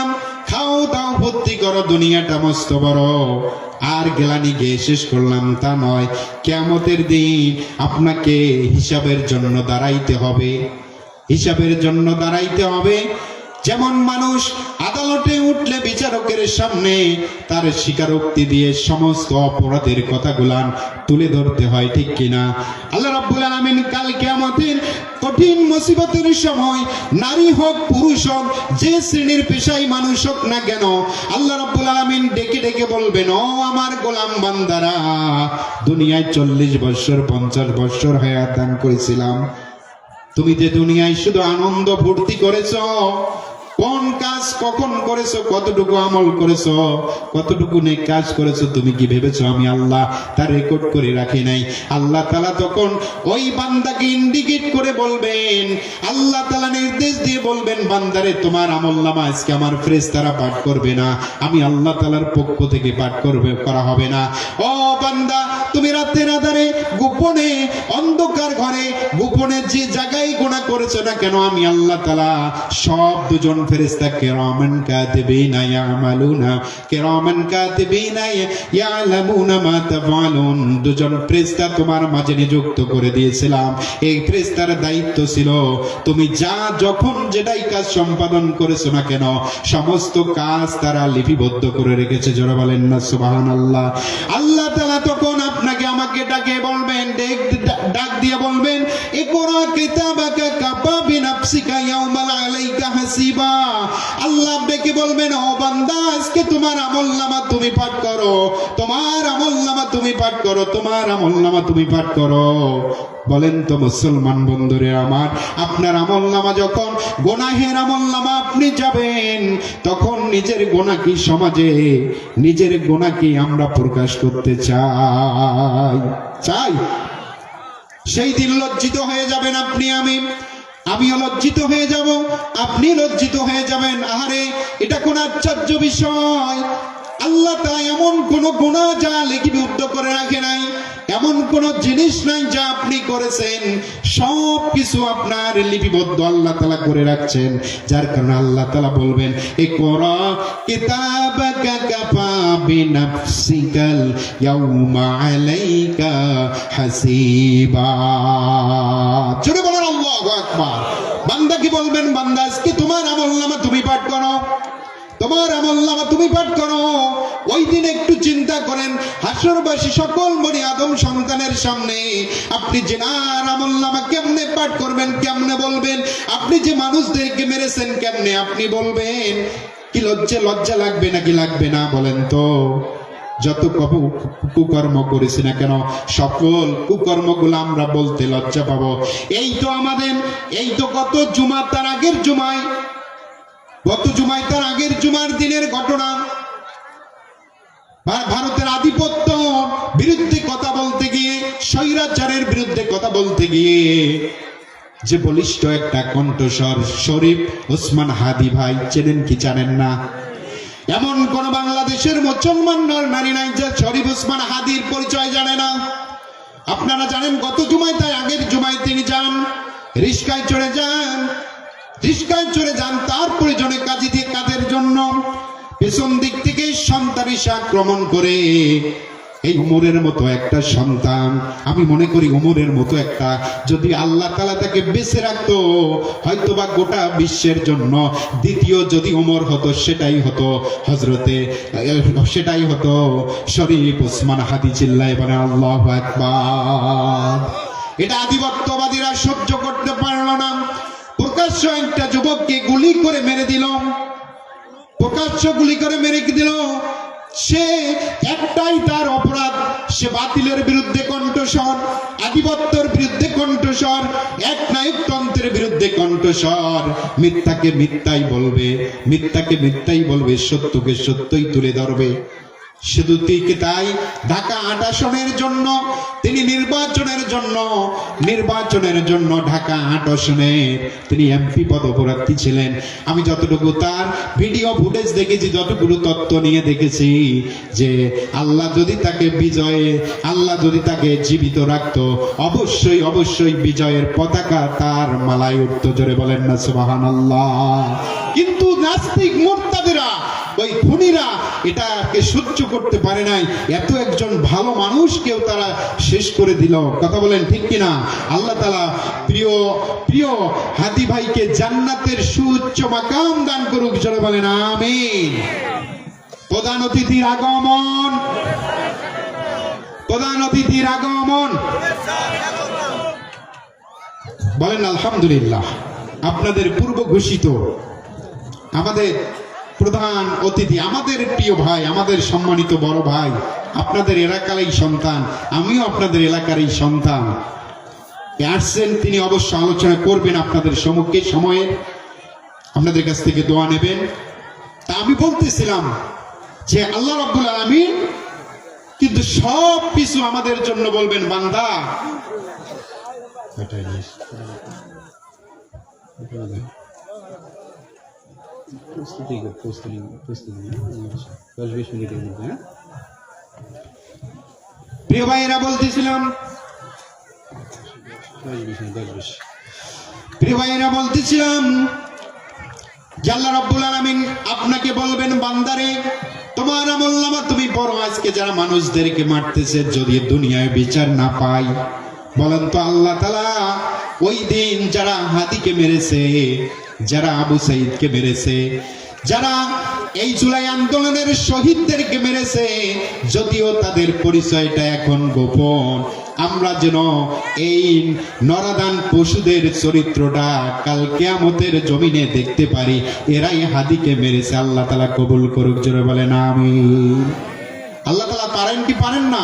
করলাম, খাও দাও ভর্তি করো, দুনিয়াটা মস্ত বড়, আর গেলানি গিয়ে শেষ করলাম তা নয়। কিয়ামতের দিন আপনাকে হিসাবের জন্য দাঁড়াইতে হবে, হিসাবের জন্য দাঁড়াইতে হবে। যেমন মানুষ আদালতে উঠলে বিচারকের সামনে তার স্বীকারোক্তি দিয়ে সমস্ত অপরাধের কথাগুলান তুলে ধরতে হয়, ঠিক কিনা? আল্লাহ রাব্বুল আলামিন কাল কিয়ামতের কঠিন মুসিবতের সময় নারী হোক পুরুষ হোক, যে শ্রেণীর পেশায় মানুষ হোক না কেন, আল্লাহ রাব্বুল আলামিন ডেকে ডেকে বলবেন, ও আমার গোলাম বান্দারা, দুনিয়ায় 40 বছর 50 বছর হায়াত দান করেছিলাম, তুমি যে দুনিয়ায় শুধু আনন্দ ফুর্তি করেছো, কোন কাজ কখন করেছো, কতটুকু আমল করেছো, কতটুকু নেক কাজ করেছো, তুমি কি ভেবেছো আমি আল্লাহ তার রেকর্ড করে রাখি নাই? আল্লাহ তাআলা তখন ওই বান্দাকে ইন্ডিকেট করে বলবেন, আল্লাহ তাআলা নির্দেশ দিয়ে বলবেন, বান্দারে তোমার আমলনামা আজকে আমার ফেরেশতারা পাঠ করবে না, আমি আল্লাহ তাআলার পক্ষ থেকে পাঠ করা হবে না। ও বান্দা, তুমি রাতের আধারে গোপনে অন্ধকার ঘরে গোপনে যে জায়গায় গুনাহ করেছো না কেন, আমি আল্লাহ তাআলা সব দুজন ফেরেশতা কিরামান কাতিবিনা ইয়ামালুনা, কিরামান কাতিবিনা ইয়ালামুনা মা তাফআলুন, দুজন ফেরেশতা তোমার মাঝে নিযুক্ত করে দিয়েছিলাম। এই ফেরেশতার দায়িত্ব ছিল তুমি যা যখন যেটাই কাজ সম্পাদন করেছো না কেন, সমস্ত কাজ তারা লিপিবদ্ধ করে রেখেছে। জোরে বলেন না সুবহানাল্লাহ। আল্লাহ তাআলা তখন আপনাকে আমাকে ডাকে বলবেন, ডাক দিয়ে বলবেন, ইকরা কিতাবাকা কাফা বিনাফসিকা ইয়াউমান আলাইকা হাসিবা। আল্লাহ ডেকে বলবেন, ও বান্দা, আজকে তোমার আমলনামা তুমি পাঠ করো, তোমার আমলনামা তুমি পাঠ করো, তোমার আমলনামা তুমি পাঠ করো। বলেন তো মুসলমান বন্ধুরে আমার, আপনার আমলনামা যখন গুনাহের আমলনামা আপনি যাবেন, তখন নিজের গুনাহ কি সমাজে, নিজের গুনাহ কি আমরা প্রকাশ করতে চাই? সেই দিন লজ্জিত হয়ে যাবেন আপনি, আমিও লজ্জিত হয়ে যাব, আপনি লজ্জিত হয়ে যাবেন। আহারে, এটা কোন আশ্চর্য বিষয়! আল্লাহ তাআলা এমন কোন গুনাহ যা লিপিবদ্ধ করে রাখে নাই, এমন কোন জিনিস নাই যা আপনি করেছেন, সব কিছু আপনার লিপিবদ্ধ আল্লাহ তাআলা করে রাখছেন। যার কারণে আল্লাহ তাআলা বলবেন, ইকরা কিতাবাকা কাফা বিনাফসিকাল ইয়াউমা আলাইকা হাসিবা। জোরে বলেন আল্লাহু আকবার। বান্দা কি বলবেন, বান্দা আজকে তোমার আমলনামা তুমি পাঠ করো, তোমার আমলনামা তুমি পাঠ করো। ওই দিন একটু চিন্তা করেন, হাসরবাসী সকল বনি আদম সন্তানের সামনে আপনি জিনার আমলনামা কেমনে পাঠ করবেন, কেমনে বলবেন? আপনি যে মানুষদেরকে মেরেছেন কেমনে আপনি বলবেন? কি লজ্জা লাগবে নাকি লাগবে না বলেন তো? যত কুকর্ম করেছি না কেন, সকল কুকর্মগুলো আমরা বলতে লজ্জা পাবো। এই তো গত জুমা, তার আগের জুমায়, গত জুমায় তার আগের জুমার দিনের ঘটনা। ভারতের আধিপত্য বিরুদ্ধে কথা বলতে গিয়ে, স্বৈরাচারের বিরুদ্ধে কথা বলতে গিয়ে যে বলিষ্ঠ একটা কণ্ঠস্বর, শরীফ ওসমান হাদি ভাই, চেনেন কি জানেন না? এমন কোন বাংলাদেশের মুসলমান নারী নাই যে শরীফ ওসমান হাদির পরিচয় জানে না। আপনারা জানেন, গত জুমায় তাই আগের জুমায় তিনি যান, রিস্কায় চড়ে যান, তার পরিজনে কাজের জন্য। পেছন দিক থেকে সন্তান এসে আক্রমণ করে। এই উমরের মতো একটা সন্তান, আমি মনে করি উমরের মতো একটা, যদি আল্লাহ তাআলা তাকে বেঁচে রাখতো, হয়তোবা গোটা বিশ্বের জন্য দ্বিতীয় যদি উমর হতো, সেটাই হতো শরীফ ওসমান হাদি। চিল্লায় বলে আল্লাহু আকবার। এটা আধিপত্যবাদীরা সহ্য করতে পারল না। প্রকাশ্য একটা যুবককে গুলি করে মেরে দিল, সে একটাই তার অপরাধ, সে বাতিলের বিরুদ্ধে কণ্ঠস্বর, আধিপত্যের বিরুদ্ধে কণ্ঠস্বর, এক নায়কতন্ত্রের বিরুদ্ধে কণ্ঠস্বর। মিথ্যাকে মিথ্যাই বলবে, সত্যকে সত্যই তুলে ধরবে। শুধু তাই, ঢাকা ৮ আসনের জন্য তিনি নির্বাচনের জন্য ঢাকা ৮ আসনে তিনি এমপি পদপ্রার্থী ছিলেন। আমি যতটুকু তার ভিডিও ফুটেজ দেখেছি, যতটুকু তথ্য নিয়ে দেখেছি, যে আল্লাহ যদি তাকে জীবিত রাখতো, অবশ্যই বিজয়ের পতাকা তার মালায় উঠত। জোরে বলেন না সুবহানাল্লাহ। কিন্তু নাস্তিক মুরতাদের খুনিরা এটাকে সহ্য করতে পারে নাই, এত একজন ভালো মানুষকেও তারা শেষ করে দিল। কথা বলেন ঠিক কিনা? আল্লাহ তাআলা প্রিয় প্রিয় হাদি ভাইকে জান্নাতের সুউচ্চ মাকাম দান করুক, জোরে বলেন আমিন। প্রধান অতিথির আগমন, প্রধান অতিথির আগমন, বলেন আলহামদুলিল্লাহ। আপনাদের পূর্ব ঘোষিত আমাদের প্রধান অতিথি, আমাদের প্রিয় ভাই, আমাদের সম্মানিত বড় ভাই, আপনাদের এলাকারই সন্তান, আমিও আপনাদের এলাকারই সন্তান। আসছেন, তিনি অবশ্য আলোচনা করবেন আপনাদের সম্মুখে, সময়ে আপনাদের কাছ থেকে দোয়া নেবেন। তা আমি বলতেছিলাম যে আল্লাহ রাব্বুল আলামিন কিন্তু সব কিছু আমাদের জন্য বলবেন বান্দা, প্রিয় ভাইয়েরা বলতেছিলাম, প্রিয় ভাইয়েরা বলতেছিলাম যে আল্লাহ রাব্বুল আলামিন আপনাকে বলবেন বান্দারে তোমার আমলনামা তুমি পড়ো, আজকে যারা মানুষদেরকে মারতেছে যদি দুনিয়ায় বিচার না পাই, বলেন তো আল্লাহ তাআলা ওই দিন যারা হাদিকে মেরেছে, যারা আবু সাইদকে মেরেছে, যারা এই জুলাই আন্দোলনের শহীদদেরকে মেরেছে, যদিও তাদের পরিচয়টা এখন গোপন, আমরা যেন এই নরাদান পশুদের চরিত্রটা কাল কিয়ামতের জমিনে দেখতে পারি, এরাই হাদিকে মেরেছে। আল্লাহ তাআলা কবুল করুক, জোরে বলেন আমিন। আল্লাহ তাআলা পারেন কি পারেন না?